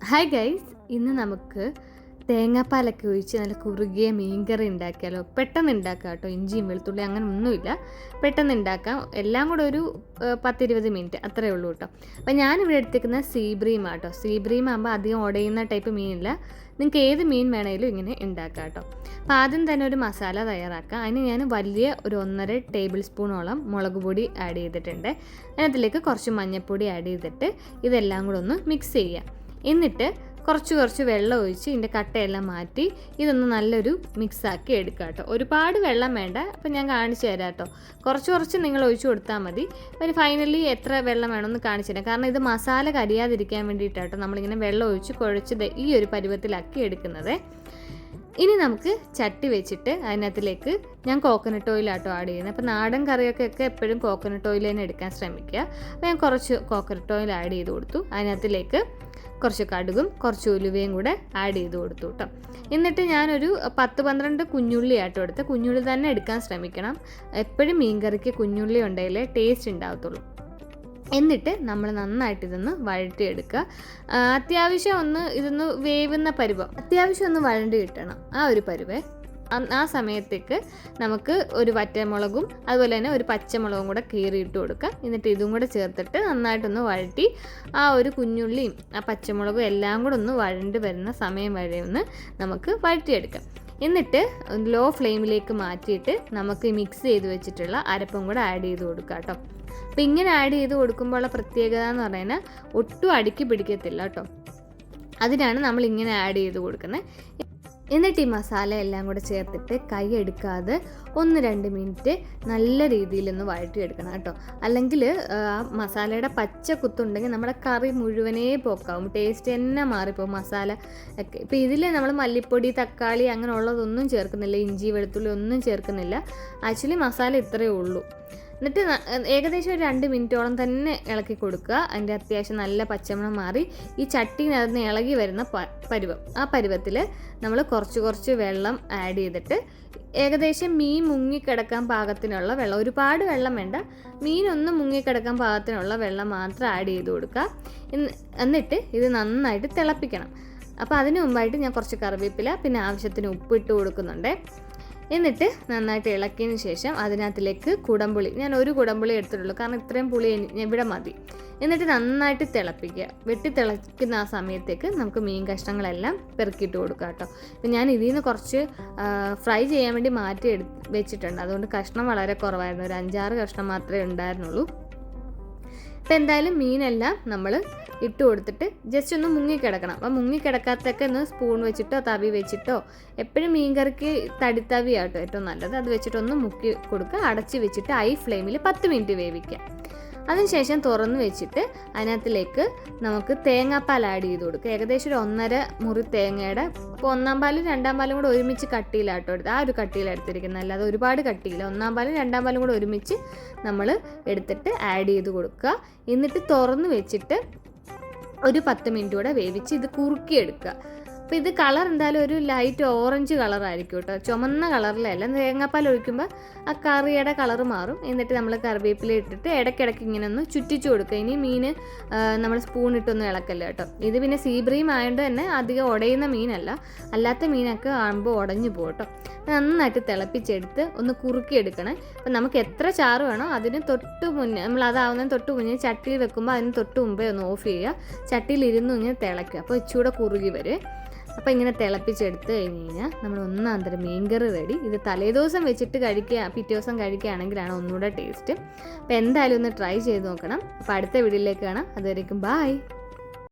Hi guys, ഇന്ന് നമുക്ക് തേങ്ങാപ്പാലൊക്കെ ഒഴിച്ച് നല്ല കുറുകിയ മീൻകറി ഉണ്ടാക്കിയാലോ. പെട്ടെന്ന് ഉണ്ടാക്കാം കേട്ടോ, ഇഞ്ചിയും വെളുത്തുള്ളി അങ്ങനെ ഒന്നുമില്ല, പെട്ടെന്ന് ഉണ്ടാക്കാം. എല്ലാം കൂടെ ഒരു 10-20 മിനിറ്റ് അത്രയേ ഉള്ളൂ കേട്ടോ. അപ്പം ഞാനിവിടെ എടുത്തേക്കുന്ന സീബ്രീം ആട്ടോ. സീബ്രീം ആകുമ്പോൾ അധികം ഉടയുന്ന ടൈപ്പ് മീനില്ല, നിങ്ങൾക്ക് ഏത് മീൻ വേണമെങ്കിലും ഇങ്ങനെ ഉണ്ടാക്കാം കേട്ടോ. അപ്പോൾ ആദ്യം തന്നെ ഒരു മസാല തയ്യാറാക്കാം. അതിന് ഞാൻ വലിയ ഒരു 1.5 ടേബിൾ സ്പൂണോളം മുളക് പൊടി ആഡ് ചെയ്തിട്ടുണ്ട്. അതിനകത്തിലേക്ക് കുറച്ച് മഞ്ഞൾപ്പൊടി ആഡ് ചെയ്തിട്ട് ഇതെല്ലാം കൂടെ ഒന്ന് മിക്സ് ചെയ്യാം. എന്നിട്ട് കുറച്ച് വെള്ളം ഒഴിച്ച് ഇതിൻ്റെ കട്ടയെല്ലാം മാറ്റി ഇതൊന്ന് നല്ലൊരു മിക്സാക്കി എടുക്കുക കേട്ടോ. ഒരുപാട് വെള്ളം വേണ്ട, അപ്പം ഞാൻ കാണിച്ചു തരാം കേട്ടോ. കുറച്ച് നിങ്ങൾ ഒഴിച്ചു കൊടുത്താൽ മതി. പിന്നെ ഫൈനലി എത്ര വെള്ളം വേണമെന്ന് കാണിച്ചു തരാം. കാരണം ഇത് മസാല കരിയാതിരിക്കാൻ വേണ്ടിയിട്ടാട്ടോ നമ്മളിങ്ങനെ വെള്ളം ഒഴിച്ച് കുഴച്ച് ഈ ഒരു പരുവത്തിലാക്കി എടുക്കുന്നത്. ഇനി നമുക്ക് ചട്ടി വെച്ചിട്ട് അതിനകത്തിലേക്ക് ഞാൻ കോക്കനട്ട് ഓയിലാട്ടോ ആഡ് ചെയ്യുന്നത്. അപ്പോൾ നാടൻ കറിയൊക്കെ എപ്പോഴും കോക്കനട്ട് ഓയിൽ തന്നെ എടുക്കാൻ ശ്രമിക്കുക. അപ്പോൾ ഞാൻ കുറച്ച് കോക്കനട്ട് ഓയിൽ ആഡ് ചെയ്ത് കൊടുത്തു. അതിനകത്തിലേക്ക് കുറച്ച് കടുകും കുറച്ച് ഉലുവയും കൂടെ ആഡ് ചെയ്ത് കൊടുത്തു കേട്ടോ. എന്നിട്ട് ഞാനൊരു 10-12 കുഞ്ഞുള്ളി ആട്ടോ എടുത്ത്. കുഞ്ഞുള്ളി തന്നെ എടുക്കാൻ ശ്രമിക്കണം. എപ്പോഴും മീൻകറിക്ക് കുഞ്ഞുള്ളി ഉണ്ടെങ്കിലേ ടേസ്റ്റ് ഉണ്ടാകത്തുള്ളൂ. എന്നിട്ട് നമ്മൾ നന്നായിട്ട് ഇതൊന്ന് വഴറ്റിയെടുക്കുക. അത്യാവശ്യം ഇതൊന്ന് വേവുന്ന പരുവം, അത്യാവശ്യം ഒന്ന് വഴണ്ടി കിട്ടണം, ആ ഒരു പരുവേ. ആ സമയത്തേക്ക് നമുക്ക് ഒരു വറ്റമുളകും അതുപോലെ തന്നെ ഒരു പച്ചമുളകും കൂടെ കീറിയിട്ട് കൊടുക്കുക. എന്നിട്ട് ഇതും കൂടെ ചേർത്തിട്ട് നന്നായിട്ടൊന്ന് വഴറ്റി ആ ഒരു കുഞ്ഞുള്ളിയും ആ പച്ചമുളകും എല്ലാം കൂടെ ഒന്ന് വഴണ്ടി വരുന്ന സമയം വരെ ഒന്ന് നമുക്ക് വഴറ്റിയെടുക്കാം. എന്നിട്ട് ലോ ഫ്ലെയിമിലേക്ക് മാറ്റിയിട്ട് നമുക്ക് മിക്സ് ചെയ്ത് വെച്ചിട്ടുള്ള അരപ്പും കൂടെ ആഡ് ചെയ്ത് കൊടുക്കുക കേട്ടോ. അപ്പം ഇങ്ങനെ ആഡ് ചെയ്ത് കൊടുക്കുമ്പോഴുള്ള പ്രത്യേകത എന്ന് പറഞ്ഞാൽ ഒട്ടും അടുക്കി പിടിക്കത്തില്ല കേട്ടോ. അതിനാണ് നമ്മൾ ഇങ്ങനെ ആഡ് ചെയ്ത് കൊടുക്കുന്നത്. എന്നിട്ട് ഈ മസാല എല്ലാം കൂടെ ചേർത്തിട്ട് കൈ എടുക്കാതെ 1-2 മിനിറ്റ് നല്ല രീതിയിലൊന്ന് വഴറ്റിയെടുക്കണം കേട്ടോ. അല്ലെങ്കിൽ മസാലയുടെ പച്ച കുത്തുണ്ടെങ്കിൽ നമ്മുടെ കറി മുഴുവനേ പോക്കാവും, ടേസ്റ്റ് തന്നെ മാറിപ്പോവും മസാല ഒക്കെ. ഇപ്പോൾ ഇതിൽ നമ്മൾ മല്ലിപ്പൊടി, തക്കാളി അങ്ങനെ ഉള്ളതൊന്നും ചേർക്കുന്നില്ല, ഇഞ്ചി വെളുത്തുള്ളി ഒന്നും ചേർക്കുന്നില്ല. ആക്ച്വലി മസാല ഇത്രയേ ഉള്ളൂ. എന്നിട്ട് ഏകദേശം ഒരു 2 മിനിറ്റോളം തന്നെ ഇളക്കി കൊടുക്കുക. അതിൻ്റെ അത്യാവശ്യം നല്ല പച്ചമണം മാറി ഈ ചട്ടിനകത്ത് ഇളകി വരുന്ന പരുവം, ആ പരുവത്തിൽ നമ്മൾ കുറച്ച് വെള്ളം ആഡ് ചെയ്തിട്ട് ഏകദേശം മീൻ മുങ്ങിക്കിടക്കാൻ പാകത്തിനുള്ള വെള്ളം, ഒരുപാട് വെള്ളം വേണ്ട, മീനൊന്ന് മുങ്ങിക്കിടക്കാൻ പാകത്തിനുള്ള വെള്ളം മാത്രം ആഡ് ചെയ്ത് കൊടുക്കുക. എന്നിട്ട് ഇത് നന്നായിട്ട് തിളപ്പിക്കണം. അപ്പോൾ അതിന് മുമ്പായിട്ട് ഞാൻ കുറച്ച് കറിവേപ്പില പിന്നെ ആവശ്യത്തിന് ഉപ്പിട്ട് കൊടുക്കുന്നുണ്ട്. എന്നിട്ട് നന്നായിട്ട് ഇളക്കിയതിന് ശേഷം അതിനകത്തിലേക്ക് കുടംപുളി, ഞാൻ ഒരു കുടംപുളി എടുത്തിട്ടുള്ളൂ, കാരണം ഇത്രയും പുളി ഇവിടെ മതി. എന്നിട്ട് നന്നായിട്ട് തിളപ്പിക്കുക. വെട്ടി തിളയ്ക്കുന്ന ആ സമയത്തേക്ക് നമുക്ക് മീൻ കഷ്ണങ്ങളെല്ലാം പെറുക്കിയിട്ട് കൊടുക്കുക കേട്ടോ. ഇപ്പം ഞാൻ ഇതിൽ നിന്ന് കുറച്ച് ഫ്രൈ ചെയ്യാൻ വേണ്ടി മാറ്റി വെച്ചിട്ടുണ്ട്, അതുകൊണ്ട് കഷ്ണം വളരെ കുറവായിരുന്നു, ഒരു 5-6 കഷ്ണം മാത്രമേ ഉണ്ടായിരുന്നുള്ളൂ. ഇപ്പം എന്തായാലും മീനെല്ലാം നമ്മൾ ഇട്ട് കൊടുത്തിട്ട് ജസ്റ്റ് ഒന്ന് മുങ്ങിക്കിടക്കണം. അപ്പം മുങ്ങിക്കിടക്കാത്തൊക്കെ ഒന്ന് സ്പൂൺ വെച്ചിട്ടോ തവി വെച്ചിട്ടോ, എപ്പോഴും മീൻകറിക്ക് തടിത്തവിയാട്ടോ ഏറ്റവും നല്ലത്, അത് വെച്ചിട്ടൊന്ന് മുക്കി കൊടുക്കുക. അടച്ച് വെച്ചിട്ട് ഹൈ ഫ്ലെയിമിൽ 10 മിനിറ്റ് വേവിക്കുക. അതിനുശേഷം തുറന്ന് വെച്ചിട്ട് അതിനകത്തിലേക്ക് നമുക്ക് തേങ്ങാപ്പാൽ ആഡ് ചെയ്ത് കൊടുക്കുക. ഏകദേശം ഒരു 1.5 മുറി തേങ്ങയുടെ, ഇപ്പോൾ 1-ാം പാലും 2-ാം പാലും കൂടെ ഒരുമിച്ച് കട്ടിയിലാട്ടോ എടുത്ത്, ആ ഒരു കട്ടിയിലെടുത്തിരിക്കുന്നത്, അല്ലാതെ ഒരുപാട് കട്ടിയില്ല. 1-ാം പാലും 2-ാം പാലും കൂടെ ഒരുമിച്ച് നമ്മൾ എടുത്തിട്ട് ആഡ് ചെയ്ത് കൊടുക്കുക. എന്നിട്ട് തുറന്ന് വെച്ചിട്ട് ഒരു 10 മിനിറ്റ് കൂടെ വേവിച്ച് ഇത് കുറുക്കിയെടുക്കുക. അപ്പോൾ ഇത് കളർ എന്തായാലും ഒരു ലൈറ്റ് ഓറഞ്ച് കളറായിരിക്കും കേട്ടോ, ചുമന്ന കളറിലല്ല. തേങ്ങാപ്പാൽ ഒഴിക്കുമ്പോൾ ആ കറിയുടെ കളറ് മാറും. എന്നിട്ട് നമ്മൾ കറിവേപ്പില ഇട്ടിട്ട് ഇടയ്ക്കിടയ്ക്ക് ഇങ്ങനെ ഒന്ന് ചുറ്റിച്ചു കൊടുക്കുക. ഇനി മീൻ നമ്മൾ സ്പൂൺ ഇട്ടൊന്നും ഇളക്കല്ല കേട്ടോ. ഇത് പിന്നെ സീബ്രീം ആയതുകൊണ്ട് തന്നെ അധികം ഉടയുന്ന മീനല്ല, അല്ലാത്ത മീനൊക്കെ ആകുമ്പോൾ ഉടഞ്ഞു പോകും കേട്ടോ. നന്നായിട്ട് തിളപ്പിച്ചെടുത്ത് ഒന്ന് കുറുക്കിയെടുക്കണേ. അപ്പം നമുക്ക് എത്ര ചാറ് വേണോ അതിന് തൊട്ട് മുന്നേ, നമ്മൾ അതാവുന്നതിന് തൊട്ട് മുന്നേ ചട്ടിയിൽ വെക്കുമ്പോൾ അതിന് തൊട്ട് മുമ്പേ ഒന്ന് ഓഫ് ചെയ്യുക. ചട്ടിയിൽ ഇരുന്ന് ഇങ്ങനെ തിളയ്ക്കുക, അപ്പോൾ ഇച്ചിരി കുറുകി വരും. അപ്പോൾ ഇങ്ങനെ തിളപ്പിച്ചെടുത്ത് കഴിഞ്ഞ് കഴിഞ്ഞാൽ നമ്മൾ 1-ാം മീൻകറി റെഡി. ഇത് തലേദിവസം വെച്ചിട്ട് കഴിക്കുക, പിറ്റേ ദിവസം കഴിക്കുകയാണെങ്കിലാണ് ഒന്നുകൂടെ ടേസ്റ്റ്. അപ്പോൾ എന്തായാലും ഒന്ന് ട്രൈ ചെയ്ത് നോക്കണം. അപ്പോൾ അടുത്ത വീഡിയോയിലേക്ക് കാണാം. അതുവരേക്കും ബായ്.